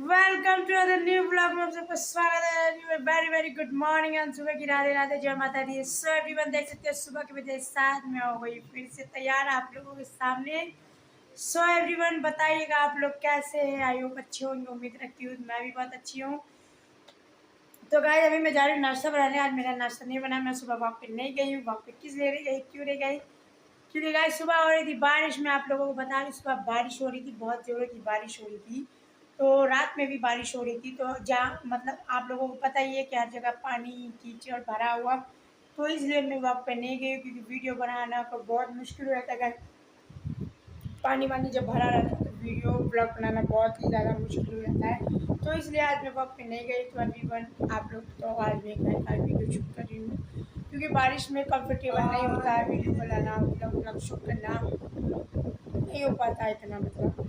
Welcome to other new blog में आप सबका स्वागत है। Very very good morning and सुबह की राधे राधे जय माता दी। सो एवरीवन देख सकते हो सुबह के बजे 7 में हो गई फिर से तैयार आप लोगों के सामने। सो एवरीवन बताइएगा आप लोग कैसे हैं। आई होप अच्छे होंगे, उम्मीद रखती हूँ मैं भी बहुत अच्छी हूँ। तो गाइस अभी मैं जा रही हूँ नाश्ता बनाने। आज मेरा नाश्ता नहीं बना, मैं सुबह वॉक पे नहीं गई हूँ। वॉक पे किस लिए नहीं गई, क्यों नहीं गई, क्योंकि गाइस सुबह हो रही थी बारिश। मैं आप लोगों को बता रही हूँ सुबह बारिश हो रही थी, बहुत जोरों की बारिश हो रही थी। तो रात में भी बारिश हो रही थी। तो जहाँ मतलब आप लोगों को पता ही है कि हर जगह पानी कीचड़ भरा हुआ, तो इसलिए मैं वॉक पे नहीं गई क्योंकि वीडियो बनाना को बहुत मुश्किल हो जाता है। पानी वानी जब भरा रहता है तो वीडियो ब्लॉग बनाना बहुत ही ज़्यादा मुश्किल हो जाता है। तो इसलिए आज मैं वॉक पे नहीं गई। तो अभी आप लोग तो आज देख रहे हैं, आज वीडियो शूट कर रही हूँ क्योंकि बारिश में कंफर्टेबल नहीं होता है वीडियो बनाना, ब्लॉग शूट करना नहीं हो पाता है इतना मतलब।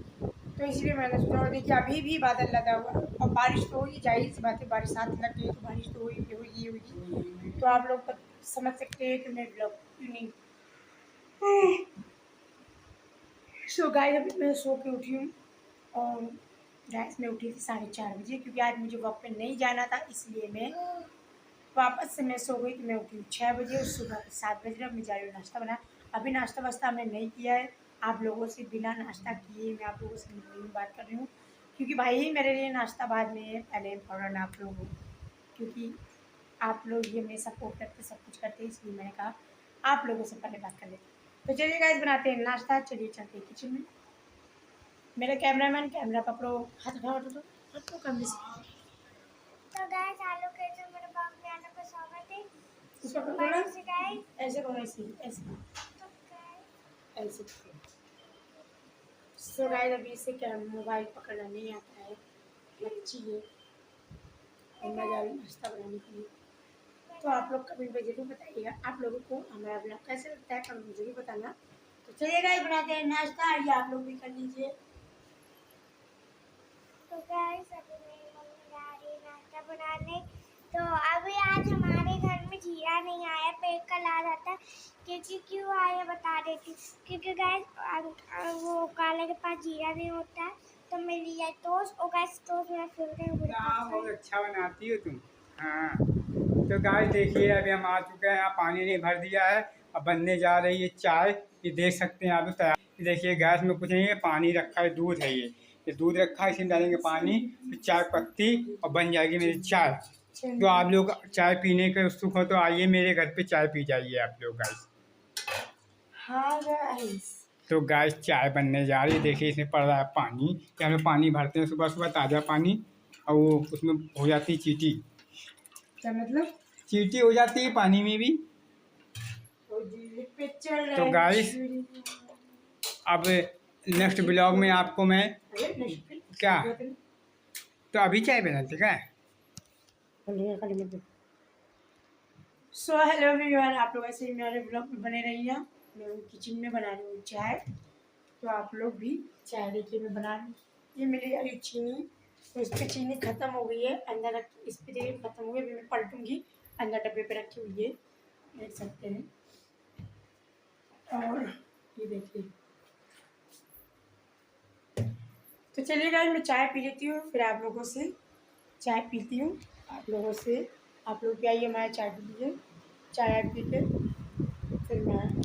तो इसलिए मैंने सोचा। और देखिए अभी भी बादल लगा हुआ है और बारिश तो होगी, जाहिर सी बात है बारिश साथ लग गई तो बारिश तो होगी। तो आप लोग समझ सकते हैं कि मैं ब्लॉग क्यों नहीं। सो गाइस अभी मैं सो के उठी हूँ और गैस में उठी थी 4:30 बजे क्योंकि आज मुझे वॉक पे नहीं जाना था, इसलिए मैं वापस से मैं सो गई। तो मैं उठी 6 बजे और सुबह 7 बजे मैं जा रही हूँ नाश्ता बना। अभी नाश्ता वास्ता हमने नहीं किया है। आप लोगों से बिना नाश्ता किए मैं आप लोगों से बात कर रही हूँ क्योंकि भाई ही मेरे लिए नाश्ता बाद में है, पहले इम्पोर्टेंट आप लोगों को, क्योंकि आप लोग ये हमें सपोर्ट करते सब कुछ करते, इसलिए मैंने कहा आप लोगों से पहले बात कर लेते। तो चलिए गाइस बनाते हैं नाश्ता। चलिए चलते हैं किचन में। मेरा कैमरामैन कैमरा पकड़ो, हाथ उठाओ तो कैमरे से। तो गाइस आलू के जो मेरे ब्लॉग में आने का स्वागत है। उसको पकड़ो ना, ऐसे करो, ऐसे ऐसे तो ऐसे। सो गाइस अभी से क्या मोबाइल पकड़ना नहीं आता है, बच्ची है और मैं जा रही हूँ नाश्ता बनाने के लिए। तो आप लोग कमेंट में जरूर बताइएगा आप लोगों को हमारा ब्लॉग कैसे लगता है, कमेंट में जरूर बताना। तो चलिए गाइस बनाते हैं नाश्ता, ये आप लोग भी कर लीजिए। तो गाइस अभी मेरी मम्मी जा रही है नाश्ता बनाने। तो अभी आज हमारे घर में जीरा नहीं आया, पेट कल आ जाता, क्योंकि क्यों आया बता देती। क्योंकि गाइस वो काले के पास जीरा नहीं होता है तो मैं लिया टोस्ट। और गाइस टोस्ट मेरा फेवरेट है, बहुत अच्छा बनाती हो तुम। हाँ तो गाइस देखिए अभी हम आ चुके हैं, यहाँ पानी ने भर दिया है। अब बनने जा रही है चाय। ये देख सकते हैं आप लोग तैयार। ये देखिए गैस में कुछ नहीं है, पानी रखा है, दूध है। ये दूध रखा है, इसमें डालेंगे पानी, फिर चाय पत्ती और बन जाएगी मेरी चाय। तो आप लोग चाय पीने के उत्सुक हो तो आइए मेरे घर पे चाय पी जाइए आप लोग गाइस। हाँ गाइस तो गाइस चाय बनने जा रही है। देखिए इसमें पड़ रहा है पानी। कि हम लोग पानी भरते हैं सुबह सुबह, ताज़ा पानी, और वो उसमें हो जाती चीटी। क्या मतलब, चीटी हो जाती है पानी में भी। तो गाइस अब नेक्स्ट ब्लॉग में आपको मैं क्या, तो अभी चाय बनाते क्या। सो हेलो एवरीवन, आप लोग ऐसे ही मेरे ब्लॉग में बने रहिए। मैं किचन में बना रही हूँ चाय, तो आप लोग भी चाय देखिए मैं बना रही हूँ। ये मिली जा रही चीनी, तो इस पर चीनी ख़त्म हो गई है, अंदर रख, इस पर देखिए ख़त्म हो गई। अभी मैं पलटूँगी, अंदर डब्बे पे रखी हुई है, देख सकते हैं। और ये देखिए। तो चलिए गाइस मैं चाय पी लेती हूँ, फिर आप लोगों से चाय पीती हूँ। आप लोगों से आप लोग भी आइए हमारे चाय पी लीजिए। चाय पी के फिर मैं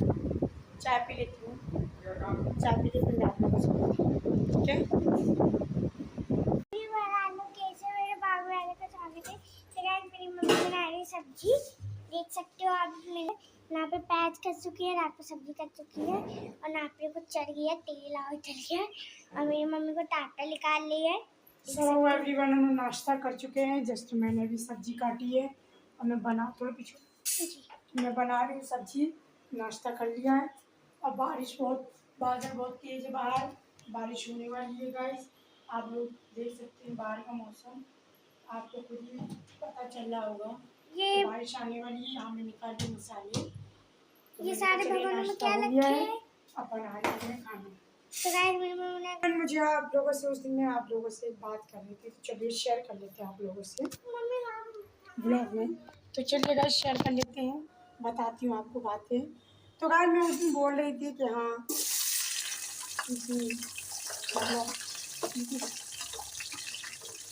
चाय पी लेती हूँ। चाय पी के फिर मैं आप लोगों से, ठीक है। आलू कैसे मेरे बाग में आने का स्वागत है। तो गाइस मेरी मम्मी बना रही है सब्जी, देख सकते हो आप। मैंने यहाँ पे प्याज कट चुकी है, यहाँ पे सब्जी कट चुकी है और यहाँ पे कुछ चढ़ गया, तेल और चढ़ गया। और मेरी मम्मी को टाटा निकाल ली है। सो एवरीवन हम नाश्ता कर चुके हैं, जस्ट मैंने अभी सब्जी काटी है और मैं बना थोड़ा पीछे मैं बना रही हूँ सब्जी। नाश्ता कर लिया है और बादल बहुत तेज है, बाहर बारिश होने वाली है गाइस। आप लोग देख सकते हैं बाहर का मौसम, आपको खुद ही पता चल रहा होगा ये बारिश आने वाली है। यहाँ में निकाल दिए मसाले, तो ये सारे भगोनों में क्या रखे हैं। अब बना रही है खाना। तो गाइस मेरी मम्मी ने मुझे आप लोगों से उस दिन में आप लोगों से बात कर रही थी, तो चलिए शेयर कर लेते हैं आप लोगों से ब्लॉग में। तो चलिए गाइस शेयर कर लेते हैं, बताती हूँ आपको बातें। तो गाइस मैं उस दिन बोल रही थी कि हाँ मतलब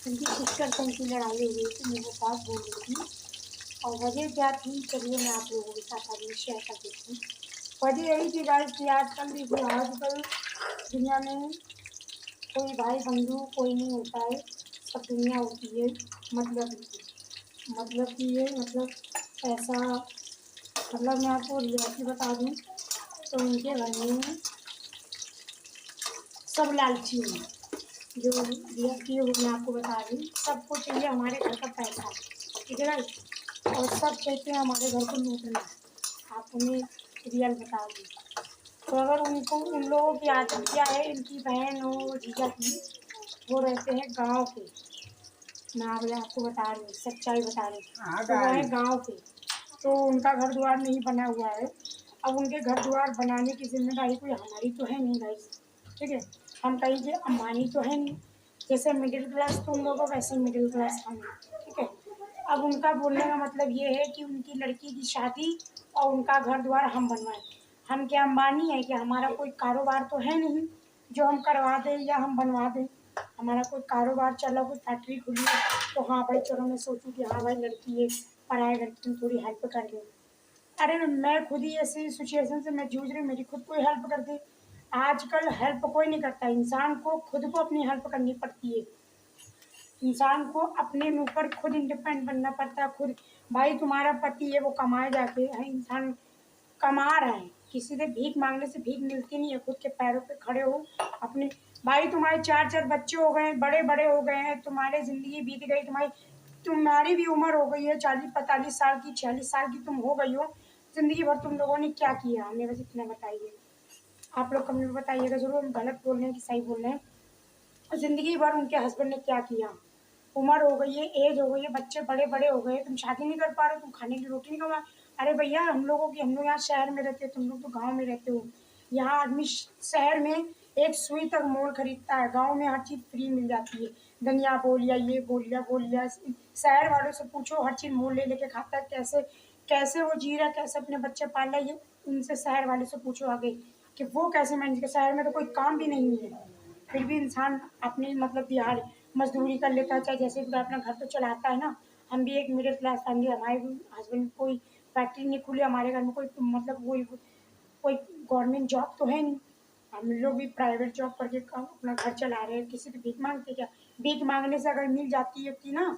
उनकी सिस्टर से उनकी लड़ाई हो गई थी, मेरे को बहुत बोल रही थी। और वजह क्या थी, चलिए मैं आप लोगों के साथ अभी शेयर कर देती हूँ। वजह यही थी गाइस कि आजकल देखिए, आजकल दुनिया में कोई भाई बंधु कोई नहीं होता है, सब दुनिया होती है मतलब की। मतलब कि ये मतलब ऐसा, मतलब मैं आपको रियलिटी बता दूँ तो उनके घर में सब लालची हैं। जो रियलिटी है वो मैं आपको बता रही हूँ। सबको चाहिए हमारे घर का पैसा, ठीक है ना, और सब कहते हैं हमारे घर को लूटना। आपको मैं रियल बता दूँ तो अगर उनको, उन लोगों की आदत क्या है, इनकी बहन हो जीजा की, वो रहते हैं गांव के। मैं आपको बता रही हूँ, सच्चाई बता रही हूँ। हाँ तो वो है गाइस। गांव के, तो उनका घर द्वार नहीं बना हुआ है। अब उनके घर द्वार बनाने की जिम्मेदारी कोई हमारी तो है नहीं गाइस, ठीक है। हम कहीं के अंबानी तो है नहीं, जैसे मिडिल क्लास तुम लोग हो वैसे मिडिल क्लास हम, ठीक है। अब उनका बोलने का मतलब ये है कि उनकी लड़की की शादी और उनका घर द्वार हम बनवाएं। हम क्या अंबानी है कि हमारा कोई कारोबार तो है नहीं जो हम करवा दें या हम बनवा दें। हमारा कोई कारोबार चला, कोई फैक्ट्री खुली है तो हाँ भाई चलो मैं सोचूं कि हाँ भाई लड़की है, पराए घर की थोड़ी हेल्प कर दें। अरे मैं खुद ही ऐसी सिचुएशन से मैं जूझ रही हूँ, मेरी खुद कोई हेल्प कर दे। आजकल हेल्प कोई नहीं करता, इंसान को खुद को अपनी हेल्प करनी पड़ती है। इंसान को अपने ऊपर खुद इंडिपेंडेंट बनना पड़ता है खुद। भाई तुम्हारा पति है वो कमाए जाके है, इंसान कमा रहा है, किसी से भीख मांगने से भीख मिलती नहीं है, खुद के पैरों पे खड़े हो अपने। भाई तुम्हारे चार चार बच्चे हो गए, बड़े बड़े हो गए हैं, तुम्हारी जिंदगी बीत गई, तुम्हारी भी उम्र हो गई है 40-45 साल की, 46 साल की तुम हो गई हो। जिंदगी भर तुम लोगों ने क्या किया, हमें बस इतना बताइए। आप लोग कमेंट में बताइएगा जरूर, हम गलत बोल रहे हैं कि सही बोल रहे हैं। जिंदगी भर उनके हस्बैंड ने क्या किया, उम्र हो गई है, एज हो गई है, बच्चे बड़े बड़े हो गए, तुम शादी नहीं कर पा रहे, तुम खाने की रोटी नहीं कमा। अरे भैया हम लोग यहाँ शहर में रहते हैं, तुम लोग तो गांव में रहते हो। यहाँ आदमी शहर में एक सुई तक मोल खरीदता है, गांव में हर चीज फ्री मिल जाती है। धनिया बोल लिया, ये बोल लिया, बोल लिया। शहर वालों से पूछो, हर चीज मोल ले लेके खाता है, कैसे कैसे वो जी रहा, कैसे अपने बच्चे पाल रहा है, ये उनसे शहर वाले से पूछो आगे कि वो कैसे मैनेज कर। शहर में तो कोई काम भी नहीं है, फिर भी इंसान अपनी मतलब दिहाड़ी मजदूरी कर लेता है, चाहे जैसे भी अपना घर तो चलाता है ना। हम भी एक मिडिल क्लास फैमिली, हमारे हस्बैंड कोई फैक्ट्री नहीं खुली, हमारे घर में कोई मतलब कोई गवर्नमेंट जॉब तो है नहीं। हम लोग भी प्राइवेट जॉब करके अपना घर चला रहे हैं, किसी से भीख मांगते क्या। भीख मांगने से अगर मिल जाती है कि ना,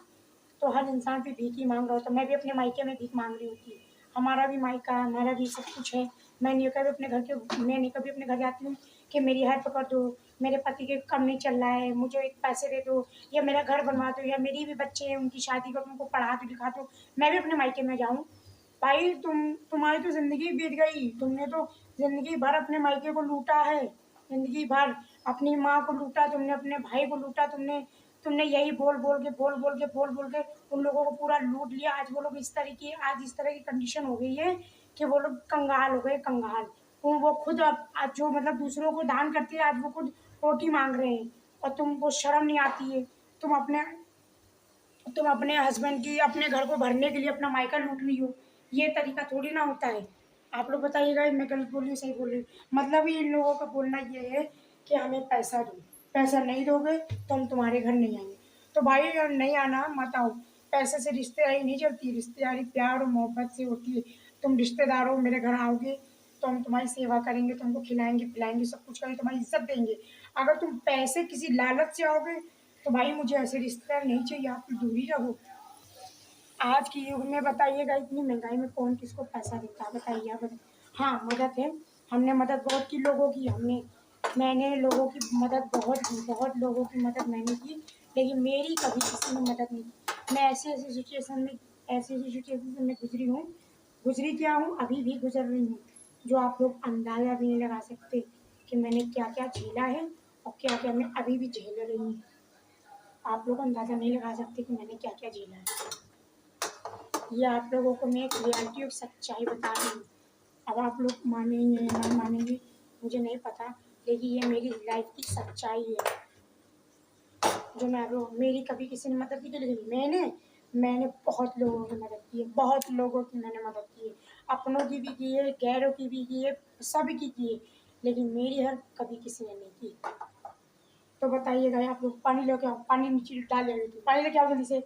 तो हर इंसान भी भीख ही मांग रहा होता। मैं भी अपने मायके में भीख मांग रही होती, हमारा भी मायका है, हमारा भी सब कुछ है। मैं नहीं कभी अपने घर जाती हूँ कि मेरी हेल्प कर दो, मेरे पति के कम नहीं चल रहा है, मुझे एक पैसे दे दो, या मेरा घर बनवा दो, या मेरी भी बच्चे हैं उनकी शादी करो, उनको पढ़ा दो लिखा दो, मैं भी अपने मायके में जाऊँ। भाई तुम्हारी तो जिंदगी बीत गई, तुमने तो जिंदगी भर अपने मायके को लूटा है, जिंदगी भर अपनी माँ को लूटा तुमने, अपने भाई को लूटा तुमने। तुमने यही बोल बोल के उन लोगों को पूरा लूट लिया। आज वो लोग आज इस तरह की कंडीशन हो गई है कि वो लोग कंगाल हो गए, कंगाल। वो खुद अब आज जो मतलब दूसरों को दान करती है, आज वो खुद रोटी मांग रहे हैं, और तुमको शर्म नहीं आती है। तुम अपने तुम अपने हस्बैंड की, अपने घर को भरने के लिए अपना मायका लूट रही हो, ये तरीका थोड़ी ना होता है। आप लोग बताइएगा मैं गलत बोल रही हूँ सही बोल रही हूँ। मतलब ही इन लोगों का बोलना ये है कि हमें पैसा दो, पैसा नहीं दोगे तो हम तुम्हारे घर नहीं आएंगे। तो भाई अगर नहीं आना मत आओ, पैसे से रिश्तेदारी नहीं चलती, रिश्तेदारी प्यार और मोहब्बत से होती है। तुम रिश्तेदार हो, मेरे घर आओगे तो हम तुम्हारी सेवा करेंगे, तुमको खिलाएंगे पिलाएंगे, सब कुछ करेंगे, तुम्हारी इज्जत देंगे। अगर तुम पैसे किसी लालच से आओगे तो भाई मुझे ऐसे रिश्तेदार नहीं चाहिए, आप दूर ही रहो। आज के युग में बताइएगा, इतनी महंगाई में कौन किसको पैसा देता है, बताइए आप। हाँ मदद है, हमने मदद बहुत की लोगों की, मैंने लोगों की मदद बहुत लोगों की मदद मैंने की, लेकिन मेरी कभी किसी ने मदद नहीं की। मैं ऐसी ऐसी सिचुएशन से मैं गुजरी क्या हूँ, अभी भी गुजर रही हूँ, जो आप लोग अंदाजा भी नहीं लगा सकते कि मैंने क्या क्या झेला है और क्या क्या मैं अभी भी झेल रही हूँ। आप लोग अंदाजा नहीं लगा सकते कि मैंने क्या क्या झेला है। ये आप लोगों को मैं एक रियलिटी और सच्चाई बता रही हूँ। अब आप लोग मानेंगे या नहीं मानेंगे मुझे नहीं पता, लेकिन ये मेरी लाइफ की सच्चाई है, जो मैं आप लोग, मेरी कभी किसी ने मदद नहीं की, लेकिन मैंने बहुत लोगों की मदद की है, बहुत लोगों की मैंने मदद की है, अपनों की भी की है, गैरों की भी की है, सब की है, लेकिन मेरी हेल्प कभी किसी ने नहीं की। तो बताइए भाई आप लोग, पानी लेके आओ, पानी नीचे डाले हुए थे, पानी लेके आओ जल्दी से।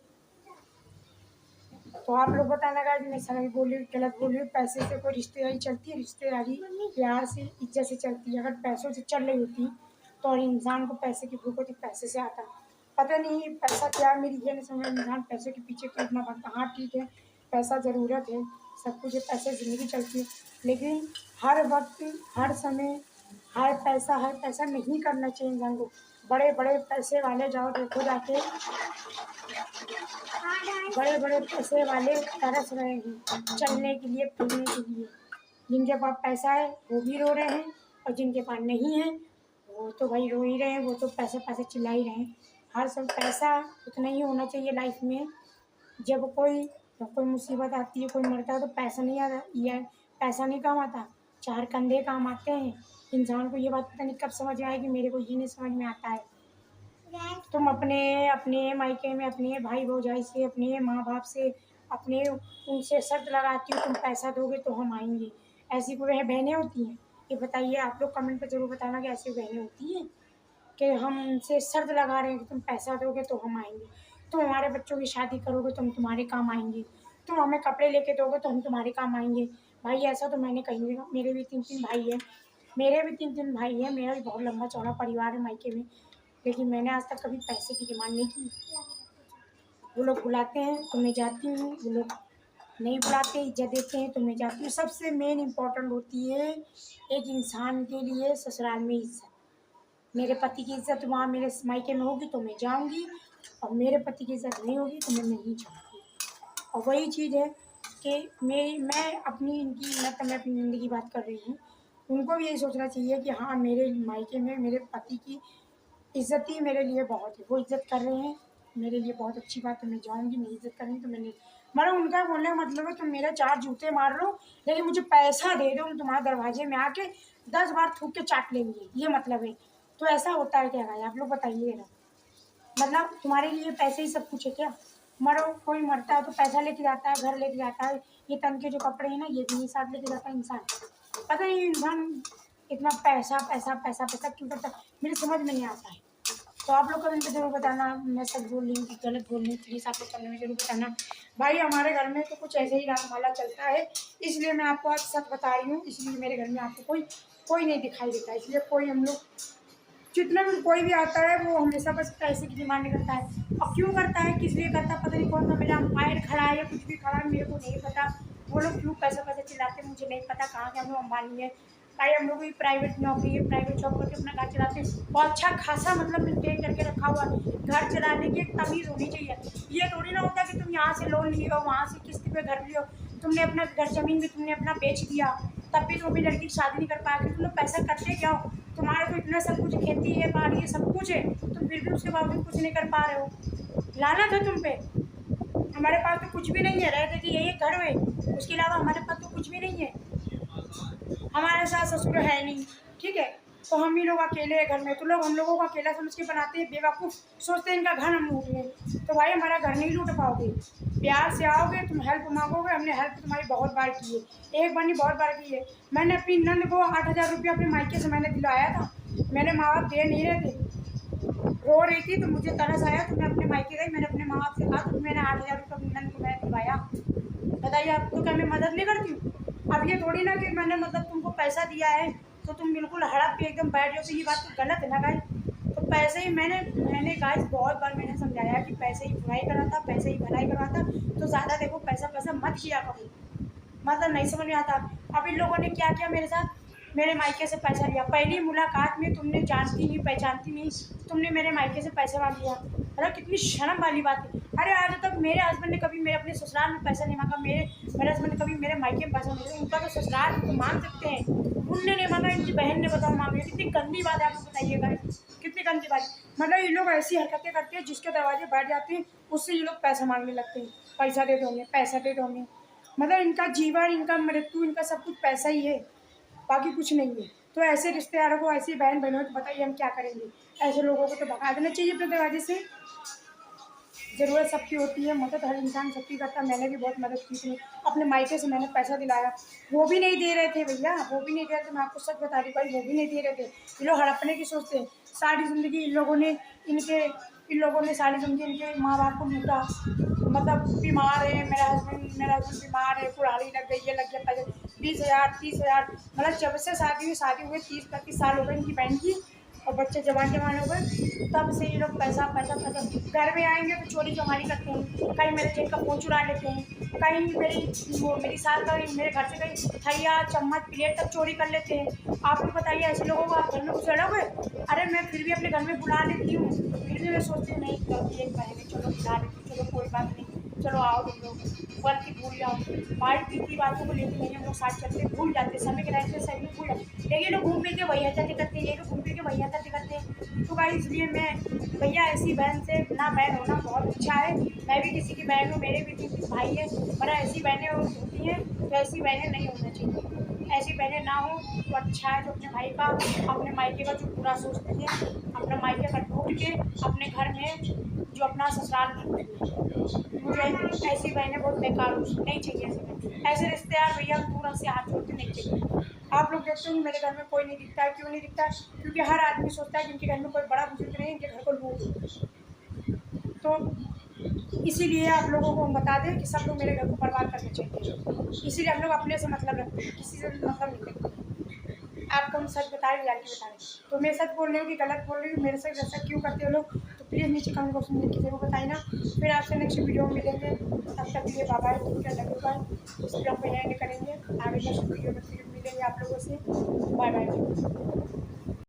तो आप लोग बताना गाइस मैं सही बोली गलत बोली। पैसे से कोई रिश्तेदारी चलती है? रिश्तेदारी प्यार से इज्जत से चलती है। अगर पैसों से चल रही होती तो और इंसान को पैसे की भूख होती, पैसे से आता। पता नहीं पैसा क्या, मेरी ये नहीं समझ इंसान पैसे के पीछे क्यों इतना भागता। हाँ ठीक है, पैसा ज़रूरत है, सब कुछ है, पैसे ज़िंदगी चलती है, लेकिन हर वक्त हर समय हर पैसा नहीं करना चाहिए इंसान को। बड़े बड़े पैसे वाले जाओ देखो जाके, बड़े बड़े पैसे वाले तरस रहे हैं चलने के लिए, फिरने के लिए। जिनके पास पैसा है वो भी रो रहे हैं, और जिनके पास नहीं है वो तो भाई रो ही रहे हैं, वो तो पैसे पैसे चिल्ला ही रहे हैं। हर सब पैसा उतना ही होना चाहिए लाइफ में। जब कोई मुसीबत आती है, कोई मरता है तो पैसा नहीं आता, ये पैसा नहीं काम आता, चार कंधे काम आते हैं। इंसान को ये बात पता नहीं कब समझ में आएगी, मेरे को ये नहीं समझ में आता है। तुम अपने अपने मायके में अपने भाई भौजाई से, अपने माँ बाप से, अपने उनसे शर्त लगाती हो तुम पैसा दोगे तो हम आएंगे। ऐसी कोई बहनें होती हैं? ये बताइए आप लोग कमेंट पर जरूर बताना कि ऐसी बहनें होती हैं कि हम उनसे शर्त लगा रहे हैं कि तुम पैसा दोगे तो हम आएंगे, तुम हमारे बच्चों की शादी करोगे तो हम तुम्हारे काम आएंगे, तुम हमें कपड़े लेके दोगे तो हम तुम्हारे काम आएंगे। भाई ऐसा तो मैंने कहीं नहीं देखा। मेरे भी 3-3 भाई हैं, मेरा भी बहुत लंबा चौड़ा परिवार है मायके में, लेकिन मैंने आज तक कभी पैसे की डिमांड नहीं की। वो लोग बुलाते हैं तो मैं जाती हूँ, वो लोग नहीं बुलाते, इज्जत देते हैं तो मैं जाती हूँ। सबसे मेन इम्पोर्टेंट होती है एक इंसान के लिए ससुराल में इज्जत। मेरे पति की इज्जत वहाँ मेरे मायके में होगी तो मैं जाऊँगी, और मेरे पति की इज्जत नहीं होगी तो मैं नहीं जाऊँगी। और वही चीज़ है कि मैं अपनी ज़िंदगी बात कर रही हूँ, उनको भी यही सोचना चाहिए कि हाँ मेरे मायके में मेरे पति की इज्जत ही मेरे लिए बहुत है। वो इज्जत कर रहे हैं मेरे लिए बहुत अच्छी बात है, मैं जाऊँगी। नहीं इज्जत करेंगे तो मैं नहीं। मतलब उनका बोलने का मतलब है तुम मेरा 4 जूते मार लो लेकिन मुझे पैसा दे दो, हम तुम्हारे दरवाजे में आके 10 बार थूक के चाट लेंगे, ये मतलब है। तो ऐसा होता है क्या भाई आप लोग बताइएगा? मतलब तुम्हारे लिए पैसे ही सब कुछ है क्या? कोई मरता है तो पैसा लेके जाता है, घर लेके जाता है, ये तन के जो कपड़े हैं ना ये भी साथ लेके जाता है इंसान। पता नहीं इंसान इतना पैसा पैसा पैसा पैसा क्यों करता है, मेरी समझ में नहीं आता है। तो आप लोग कमेंट में जरूर बताना मैं सच बोल रही हूँ कि गलत बोल रही हूँ, प्लीज़ आप लोग कमेंट में जरूर बताना। भाई हमारे घर में तो कुछ ऐसे ही रागमाला चलता है, इसलिए मैं आपको आज सच बता रही हूँ। इसलिए मेरे घर में आपको कोई नहीं दिखाई देता, इसलिए हम लोग जितना भी कोई भी आता है वो हमेशा बस पैसे की डिमांड करता है। और क्यों करता है, किस लिए करता है, पता नहीं। कौन सा मेरा अंपायर खड़ा है या कुछ भी खड़ा है मेरे को नहीं पता। वो लोग क्यों पैसे चिल्लाते हैं मुझे नहीं पता। कहाँ के हम लोग अंबानी है भाई, हम लोग भी प्राइवेट नौकरी है, प्राइवेट जॉब करके अपना घर चलाते हैं, और अच्छा खासा मतलब मेंटेन करके रखा हुआ है। घर चलाने की एक तमीज़ होनी चाहिए। ये थोड़ी ना होता कि तुम यहाँ से लोन लिए हो, वहाँ से किस्त पे घर लियो, तुमने अपना घर ज़मीन भी तुमने अपना बेच दिया, तब भी तुम अपनी लड़की की शादी नहीं कर पाए। तुम लोग पैसा करते क्या हो? तुम्हारे तो इतना सब कुछ, खेती है, बाड़ी है, सब कुछ है, तुम फिर भी उसके बावजूद कुछ नहीं कर पा रहे हो। लानत है तुम पे। हमारे पास तो कुछ भी नहीं है, रहते कि यही घर में, उसके अलावा हमारे पास तो कुछ भी नहीं है। हमारे सास ससुर है नहीं, ठीक है, तो हम ही लोग अकेले हैं घर में, तो लोग हम लोगों को अकेला समझ के बनाते हैं, बेवकूफ़ सोचते हैं इनका घर हम लूट लें। तो भाई हमारा घर नहीं लूट पाओगे। प्यार से आओगे, तुम हेल्प मांगोगे, हमने हेल्प तुम्हारी बहुत बार की है, एक बार नहीं बहुत बार की है। मैंने अपनी नंद को 8,000 रुपया अपने मायके से मैंने दिलाया था, मेरे माँ बाप दे नहीं रहे थे, रो रही थी तो मुझे तरस आया, तो मैं अपने मायके गई, मैंने अपने माँ बाप से कहा तो मैंने 8,000 रुपये अपनी नंद को मैंने दिलवाया। बताइए आप तो क्या मैं मदद नहीं करती हूँ? अब ये थोड़ी ना कि मैंने मतलब तुमको पैसा दिया है तो तुम बिल्कुल हड़प के एकदम बैठ जाओ, तो ये बात तो गलत है ना गाइस। तो पैसे ही मैंने गाइस बहुत बार मैंने समझाया कि पैसे ही बुराई कराता, पैसे ही भलाई करवाता, तो ज़्यादा देखो पैसा मत किया कभी, मतलब नहीं समझ में आता। अब इन लोगों ने क्या किया मेरे साथ, मेरे मायके से पैसा लिया, पहली मुलाकात में तुमने जानती नहीं पहचानती नहीं, तुमने मेरे मायके से पैसा मांग लिया। अरे कितनी शर्म वाली बात है। अरे आज तक मेरे हस्बैंड ने कभी मेरे अपने ससुराल में पैसा नहीं मांगा, मेरे हस्बैंड ने कभी मेरे मायके में पैसा नहीं मांगा, उनका तो ससुराल तो मांग सकते हैं, उनने नहीं मांगा, इनकी बहन ने बताओ मांग लिया। कितनी गंदी बात है, आपको बताइएगा कितनी गंदी बात। मतलब ये लोग ऐसी हरकतें करते हैं, जिसके दरवाजे बैठ जाते हैं उससे ये लोग पैसा मांगने लगते हैं, पैसा दे दो हमें, पैसा दे दो हमें। मतलब इनका जीवन, इनका मृत्यु, इनका सब कुछ पैसा ही है, बाकी कुछ नहीं है। तो ऐसे रिश्तेदारों को, ऐसी बहन बहनों को बताइए हम क्या करेंगे? ऐसे लोगों को तो भगा देना चाहिए अपने दरवाजे से। ज़रूरत सबकी होती है, मदद हर इंसान सबकी करता है। मैंने भी बहुत मदद की थी, अपने मायके से मैंने पैसा दिलाया, वो भी नहीं दे रहे थे भैया, वो भी नहीं दे रहे थे। मैं आपको सच बता रही भाई, वो भी नहीं दे रहे थे। ये लोग हड़पने की सोचते हैं। सारी ज़िंदगी इन लोगों ने सारी ज़िंदगी इनके माँ बाप को लूटा। मतलब बीमार है मेरा हस्बैंड बीमार है, कुल्हाड़ी लग गई है, लग गया पैसे 20,000 30,000। मतलब जब से शादी हुए 30-35 साल हो गए इनकी बहन की, और बच्चे जवान हो गए, तब से ये लोग पैसा पैसा पैसा। घर में आएंगे तो चोरी चमारी करते हैं, कहीं मेरे जेब का फ़ोन चुरा लेते हैं, कहीं मेरी सास का मेरे घर से कहीं थैया चम्मच प्लेट तक चोरी कर लेते हैं। आप लोग बताइए ऐसे लोगों को आप घर में घुसेड़ोगे? अरे मैं फिर भी अपने घर में बुला लेती हूँ, फिर भी मैं सोचती हूँ नहीं गलती एक बहन है, चलो बुला लेती हूँ, चलो कोई बात नहीं, चलो आओ तुम लोग, गलती भूल जाओ। बात बीती बातों को लेकर नहीं हम लोग साथ चलते, भूल जाते, समय के रहते सभी भूल जाते। लेकिन लोग घूम फिर के वही हरकतें करते हैं, ये लोग घूम फिर के वही हरकतें करते हैं। तो भाई इसलिए मैं भैया ऐसी बहन से ना बहन होना बहुत अच्छा है। मैं भी किसी की बहन हूँ, मेरे भी 3 भाई है, पर ऐसी बहनें होती हैं तो ऐसी बहनें नहीं होना चाहिए। ऐसी बहनें ना हो तो अच्छा है, जो अपने भाई का अपने मायके का जो पूरा सोचती है, अपना मायके का ढूंढ के अपने घर में जो अपना ससुराल ढूंढती है। मुझे ऐसी बहनें बहुत बेकार नहीं चाहिए। ऐसे रिश्ते यार भैया दूर से हाथ जोड़ते नहीं चाहिए। आप लोग देखते हो मेरे घर में कोई नहीं दिखता है, क्यों नहीं दिखता है? क्योंकि हर आदमी सोचता है कि इनके घर में कोई बड़ा बुजुर्ग नहीं, इनके घर को लूट। तो इसीलिए आप लोगों को हम बता दें कि सब लोग मेरे घर को बर्बाद करने चाहिए। इसीलिए हम लोग अपने से मतलब रखते हैं, किसी से मतलब नहीं रखते। आपको हम सच बताएं रियलिटी बताएं, तो मैं सच बोल रही हूँ कि गलत बोल रही हूँ, मेरे से ऐसा क्यों करते हो लोग, तो प्लीज़ नीचे कमेंट बॉक्स में लिख के जरूर बताएं ना। फिर आपसे नेक्स्ट वीडियो में मिलेंगे, तब तक के लिए बाय बाय, ठीक है, लव यू बाय। इस ब्लॉग को एंड करेंगे, आगे नेक्स्ट वीडियो में फिर मिलेंगे आप लोगों से। Bye bye.